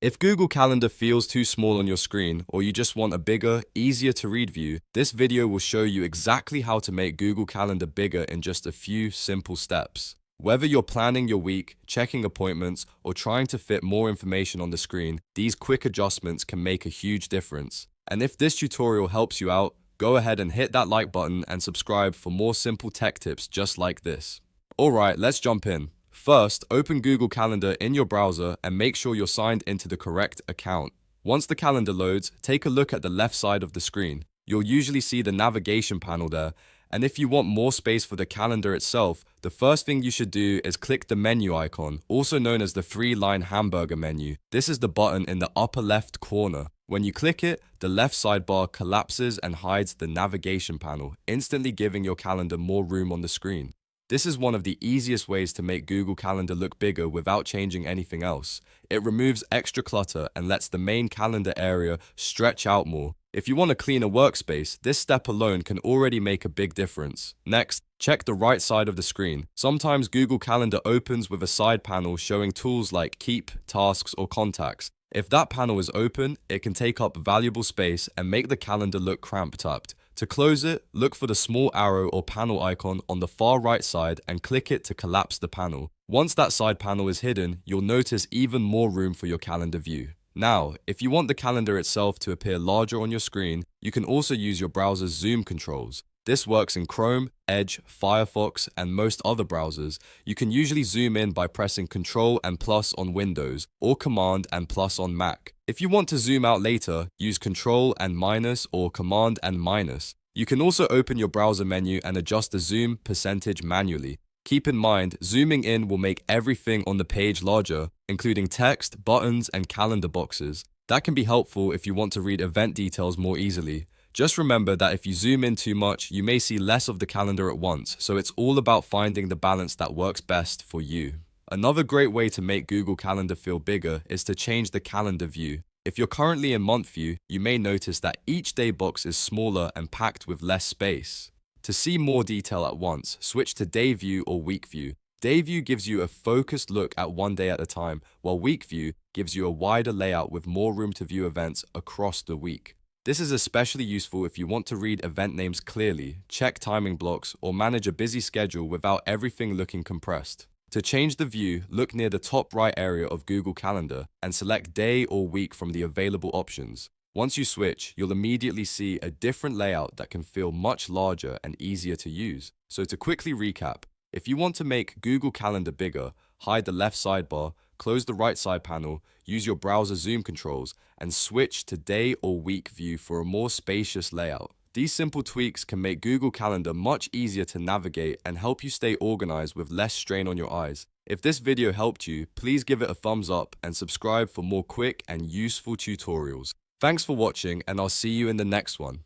If Google Calendar feels too small on your screen, or you just want a bigger, easier to read view, this video will show you exactly how to make Google Calendar bigger in just a few simple steps. Whether you're planning your week, checking appointments, or trying to fit more information on the screen, these quick adjustments can make a huge difference. And if this tutorial helps you out, go ahead and hit that like button and subscribe for more simple tech tips just like this. Alright, let's jump in. First, open Google Calendar in your browser and make sure you're signed into the correct account. Once the calendar loads, take a look at the left side of the screen. You'll usually see the navigation panel there, and if you want more space for the calendar itself, the first thing you should do is click the menu icon, also known as the three-line hamburger menu. This is the button in the upper left corner. When you click it, the left sidebar collapses and hides the navigation panel, instantly giving your calendar more room on the screen. This is one of the easiest ways to make Google Calendar look bigger without changing anything else. It removes extra clutter and lets the main calendar area stretch out more. If you want a cleaner workspace, this step alone can already make a big difference. Next, check the right side of the screen. Sometimes Google Calendar opens with a side panel showing tools like Keep, Tasks, or Contacts. If that panel is open, it can take up valuable space and make the calendar look cramped up. To close it, look for the small arrow or panel icon on the far right side and click it to collapse the panel. Once that side panel is hidden, you'll notice even more room for your calendar view. Now, if you want the calendar itself to appear larger on your screen, you can also use your browser's zoom controls. This works in Chrome, Edge, Firefox, and most other browsers. You can usually zoom in by pressing Ctrl and plus on Windows, or Command and plus on Mac. If you want to zoom out later, use Ctrl and minus or Command and minus. You can also open your browser menu and adjust the zoom percentage manually. Keep in mind, zooming in will make everything on the page larger, including text, buttons, and calendar boxes. That can be helpful if you want to read event details more easily. Just remember that if you zoom in too much, you may see less of the calendar at once, so it's all about finding the balance that works best for you. Another great way to make Google Calendar feel bigger is to change the calendar view. If you're currently in month view, you may notice that each day box is smaller and packed with less space. To see more detail at once, switch to day view or week view. Day view gives you a focused look at one day at a time, while week view gives you a wider layout with more room to view events across the week. This is especially useful if you want to read event names clearly, check timing blocks, or manage a busy schedule without everything looking compressed. To change the view, look near the top right area of Google Calendar and select day or week from the available options. Once you switch, you'll immediately see a different layout that can feel much larger and easier to use. So to quickly recap, if you want to make Google Calendar bigger, hide the left sidebar, close the right side panel, use your browser zoom controls, and switch to day or week view for a more spacious layout. These simple tweaks can make Google Calendar much easier to navigate and help you stay organized with less strain on your eyes. If this video helped you, please give it a thumbs up and subscribe for more quick and useful tutorials. Thanks for watching, and I'll see you in the next one.